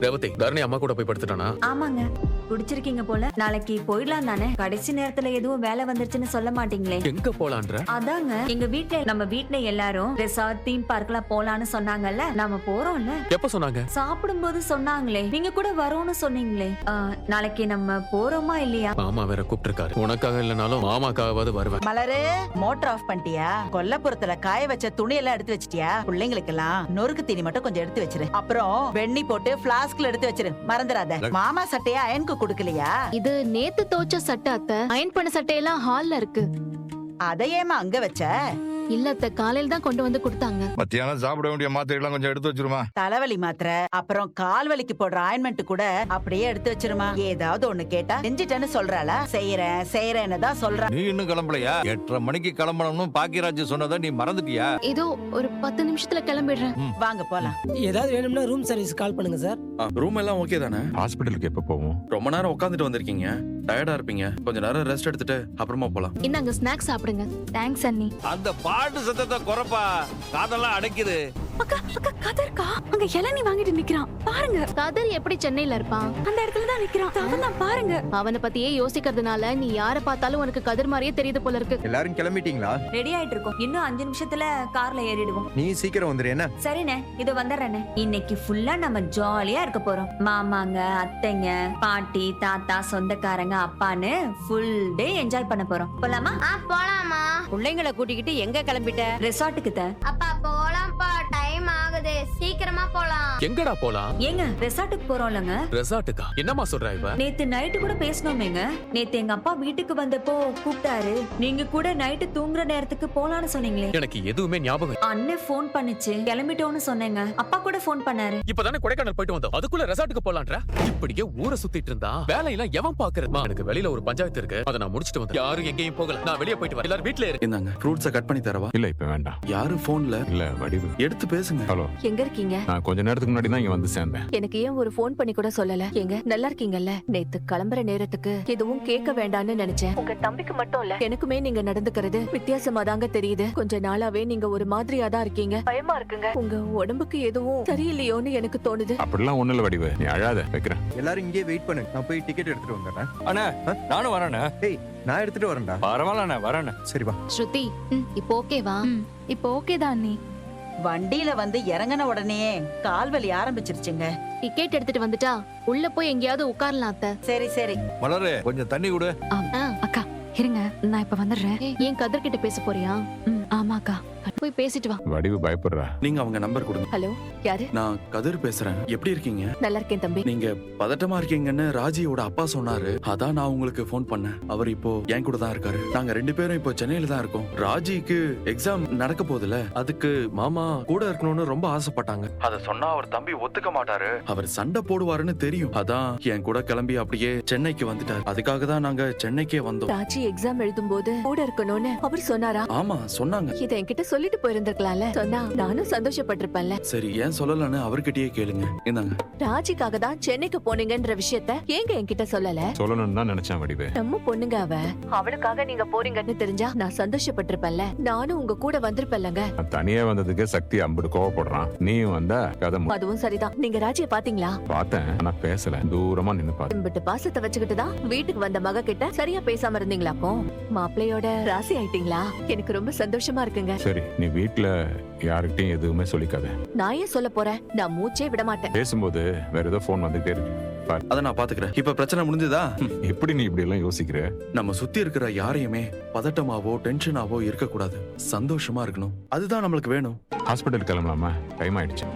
ரேவதி, தரணி அம்மா கூட போய் படுத்துட்டானா? ஆமாங்க, குடிச்சிருக்கீங்க போல. நாளைக்கு போயிடலாம் தானே? கடைசி நேரத்துல எதுவும் வேலை வந்துருச்சுன்னு சொல்ல மாட்டீங்களே? எங்க போலான்ற? அதாங்க, எங்க வீட்ல நம்ம வீட்ல எல்லாரும் ரெசார்ட் தீம் பார்க்ல போலான்னு சொன்னாங்கல்ல, நாம போறோம்ல. எப்ப சொன்னாங்க? சாப்பிடும்போது சொன்னாங்களே. நீங்க கூட வரோம்னு சொன்னீங்களே. நாளைக்கு நம்ம போறோமா இல்லையா? மாமா வேற கூப்பிட்டிருக்காரு. உனக்காக இல்லனாலும் மாமாக்காவது வருவேன். மலரு, மோட்டர் ஆஃப் பண்ணிட்டியா? கொல்லப்புறத்துல காய வச்ச துணி எல்லாம் எடுத்து வச்சிட்டியா? பிள்ளைங்களுக்கு எல்லாம் நொறுக்கு தீனி மட்டும் கொஞ்சம் எடுத்து வச்சிரு. அப்புறம் வெண்ணி போட்டு பிளாஸ்க்ல எடுத்து வச்சிரு, மறந்துடாத. மாமா சட்டையா அயனுக்கு கொடுக்கலையா? இது நேத்து தோச்ச சட்டை அத்தை. அயன் பண்ண சட்டையெல்லாம் ஹால்ல இருக்கு. அதையேமா அங்க வச்ச? இல்ல அத்தை, காலையில தான் கொண்டு வந்து கொடுத்தாங்க. மத்தியானம் சாப்பிட வேண்டிய மாத்திரை எல்லாம் கொஞ்சம் எடுத்து வச்சிருமா. தலைவலி மாத்திரை, அப்புறம் கால் வலிக்கு போடுற ஆயின்மெண்ட் கூட அப்படியே எடுத்து வச்சிருமா. ஏதாவது ஒண்ணு கேட்டா செஞ்சிட்டேன்னு சொல்றாளா? செய்யறேன்னு தான் சொல்றா. நீ இன்னும் கிளம்பலையா? 8:30 மணிக்கு கிளம்பணும்னு பாக்கியராஜ் சொன்னதை நீ மறந்துட்டியா? ஏதோ ஒரு 10 நிமிஷத்துல கிளம்பிடுறேன். வாங்க போலாம். ஏதாவது வேணும்னா ரூம் சர்வீஸ் கால் பண்ணுங்க சார். ரூம் எல்லாம் ஓகே தானே? ஹாஸ்பிட்டலுக்கு எப்ப போவோம்? ரொம்ப நேரம் உட்காந்துட்டு வந்திருக்கீங்க, டயர்டா இருப்பீங்க. கொஞ்ச நேரம் ரெஸ்ட் எடுத்துட்டு அப்புறமா போலாம். இந்தாங்க ஸ்நாக்ஸ் சாப்பிடுங்க. தேங்க்ஸ் அண்ணி. அந்த பாட்டு சத்தத்தை குறைப்பா, காதெல்லாம் அடைக்குது. அக்கா, கதர்க்கா அங்க இளநீ வாங்கிட்டு நிக்கிறான் பாருங்க. கதர் எப்படி சென்னையில இருப்பான்? அந்த இடத்துல தான் நிக்கிறான். அவன் தான் பாருங்க. அவனை பத்தியே யோசிக்கிறதுனால நீ யார பார்த்தாலும் உனக்கு கதிர் மாதிரியே தெரியுது போல இருக்கு. எல்லாரும் கிளம்பிட்டீங்களா? ரெடி ஆயிட்டு இருக்கோம். இன்னும் 5 நிமிஷத்துல கார்ல ஏறிடுவோம். நீ சீக்கிரம் வந்துரு. என்ன? சரிண்ணே, இது வந்துடுறேண்ணே. இன்னைக்கு ஃபுல்லா நம்ம ஜாலியா இருக்க போறோம். மாமாங்க, அத்தைங்க, பாட்டி, தாத்தா, சொந்தக்காரங்க, அப்பான்னு ஃபுல் டே என்ஜாய் பண்ண போறோம். போலாமா? போலாமா? பிள்ளைங்களை கூட்டிக்கிட்டு எங்க கிளம்பிட்ட? ரெசார்ட்டுக்கு தான். அப்பா போலாம்ப்பா, டைம் ஆகுது, சீக்கிரமா போலாம். எங்கடா போலாம்? ஏங்க ரெசார்ட்டுக்கு போறோம்லங்க. ரெசார்ட்டுக்கா? என்னமா சொல்ற இவ? நேத்து நைட்டு கூட பேசணுமேங்க. நேத்து எங்க அப்பா வீட்டுக்கு வந்தப்போ கூப்பிட்டாரு. நீங்க கூட நைட்டு தூங்குற நேரத்துக்கு போலான்னு சொன்னீங்களே. எனக்கு எதுவுமே ஞாபகம் இல்ல. அண்ணன் போன் பண்ணிச்சு, கிளம்பிட்டோன்னு சொன்னேங்க. அப்பா கூட போன் பண்ணாரு. இப்பதானே கொடைக்கானல் போயிட்டு வந்தோம், அதுக்குள்ள ரெசார்ட்டுக்கு போலான்ற? இப்படியே ஊரை சுத்திட்டு இருந்தா வேலையெல்லாம் எவன் பாக்குறது? எனக்கு வெளியில ஒரு பஞ்சாயத்து இருக்கு, அதை நான் முடிச்சிட்டு வந்தேன். யாரும் எங்கேயும் போகல, நான் வெளியே போயிட்டு வரேன். எல்லாரும் வீட்ல இருக்கு. இந்தாங்க ஃப்ரூட்ஸை கட் பண்ணி தரவா? இல்ல இப்ப வேண்டாம். யாரு போன்ல? இல்ல வடிவு. எடுத்து பேசுங்க. ஹலோ, எங்க இருக்கீங்க? நான் கொஞ்ச நேரத்துக்கு முன்னாடி தான் இங்க வந்து சேர்ந்தேன். எனக்கு ஏன் ஒரு போன் பண்ணி கூட சொல்லல? எங்க நல்லா இருக்கீங்கல்ல? நேத்து கிளம்புற நேரத்துக்கு எதுவும் கேட்க வேண்டாம்னு நினைச்சேன். உங்க தம்பிக்கு மட்டும் இல்ல, எனக்குமே நீங்க நடந்துக்கிறது வித்தியாசமா தாங்க தெரியுது. கொஞ்ச நாளாவே நீங்க ஒரு மாதிரியா தான் இருக்கீங்க. பயமா இருக்குங்க. உங்க உடம்புக்கு எதுவும் சரியில்லையோன்னு எனக்கு தோணுது. அப்படிலாம் ஒண்ணு இல்ல வடிவு, நீ அழாத. வைக்கிறேன். எல்லாரும் இங்கே வெயிட் பண்ணு. நான் போய் டிக்கெட் எடுத்துட்டு வந்துடுறேன். அண்ணா நானும் வரேண்ணே. ஏய், நான் எடுத்துட்டு வரேன்டா. பரவாயில்லண்ணே, வரேண்ணே. சரி வா. ஸ்ருதி, இப்போ ஓகேவா? இப்போ ஓகே தான் அண்ணி. வண்டியில வந்து இறங்கின உடனே கால் வலி ஆரம்பிச்சிருச்சுங்க. டிக்கெட் எடுத்துட்டு வந்துட்டா உள்ள போய் எங்கேயாவது உட்காரலாம் அத்தை. சரி. மலரு, கொஞ்சம் தண்ணி கொடு. அக்கா இருங்க, நான் இப்ப வந்துடுறேன். ஏன் கதிர் கிட்ட பேச போறியா? ஆமாக்கா. போய் பேசிட்டு வா. வடிவு பயப்படுறா. நீங்க அவங்க நம்பர் கொடுங்க. ஹலோ, யாரு? நான் கதிர் பேசுறேன். எப்படி இருக்கீங்க? நல்லா இருக்கேன் தம்பி. நீங்க பதட்டமா இருக்கீங்கன்னு ராஜியோட அப்பா சொன்னாரு, அதான் நான் உங்களுக்கு போன் பண்ணேன். அவர் இப்போ என் கூட தான் இருக்காரு. நாங்க 2 பேரும் இப்போ சென்னையில தான் இருக்கோம். ராஜிக்கு எக்ஸாம் நடக்க போகுதுல, அதுக்கு மாமா கூட இருக்கணும்னு ரொம்ப ஆசைப்பட்டாங்க. அத சொன்னா அவர் தம்பி ஒத்துக்க மாட்டாரு, அவர் சண்டை போடுவாருன்னு தெரியும். அதான் என் கூட கிளம்பி அப்படியே சென்னைக்கு வந்துட்டாரு. அதுக்காக தான் நாங்க சென்னைக்கே வந்தோம். ராஜி எக்ஸாம் எழுதும் போது கூட இருக்கணும்னு அவர் சொன்னாரா? ஆமா சொன்னாங்க. இத என்கிட்ட சொல்லிட்டு போயிருந்திருக்கலாம்ல. சொன்னா நானும் சந்தோஷப்பட்டிருப்பேன்ல. சரி, ஏன் சொல்லலன்னு அவர்கிட்டயே கேளுங்க. இந்தாங்க. ராஜிக்காக தான் சென்னைக்கு போனீங்கன்ற விஷயத்த ஏங்க என்கிட்ட சொல்லல? சொல்லணும்னு தான் நினைச்சேன் வடிவு. நம்ம பொண்ணுங்க அவ. அவளுக்காக நீங்க போறீங்கன்னு தெரிஞ்சா நான் சந்தோஷப்பட்டிருப்பேன்ல. நானும் உங்க கூட வந்திருப்பேன்லங்க. நான் தனியா வந்ததுக்கு சக்தி அம்புடு கோவப்படுறான். நீயும் வந்தா கதை அதுவும் சரிதான். நீங்க ராஜிய பாத்தீங்களா? பார்த்தேன், ஆனா பேசல. தூரமா நின்னு பார்த்தேன். கும்பிட்டு பாசத்தை வச்சுக்கிட்டு தான் வீட்டுக்கு வந்த மக கிட்ட சரியா பேசாம இருந்தீங்களாக்கும். மாப்பிள்ளையோட ராசி ஆயிட்டீங்களா? எனக்கு ரொம்ப சந்தோஷமா இருக்குங்க. சரி, நீ வீட்ல யாருக்கிட்டையும் எதுவுமே சொல்லிக்காத. நான் ஏன் சொல்ல போறேன்? நான் மூச்சே விட மாட்டேன். பேசும்போது வேற ஏதோ போன் வந்துட்டே இருக்கு. அத நான் பாத்துக்கிறேன். இப்ப பிரச்சனை முடிஞ்சதா? எப்படி நீ இப்படி எல்லாம் யோசிக்கிற? நம்ம சுத்தி இருக்கிற யாரையுமே பதட்டமாவோ டென்ஷனாவோ இருக்க கூடாது. சந்தோஷமா இருக்கணும். அதுதான் நம்மளுக்கு வேணும். ஹாஸ்பிட்டல் கிளம்பலாமா? டைம் ஆயிடுச்சு.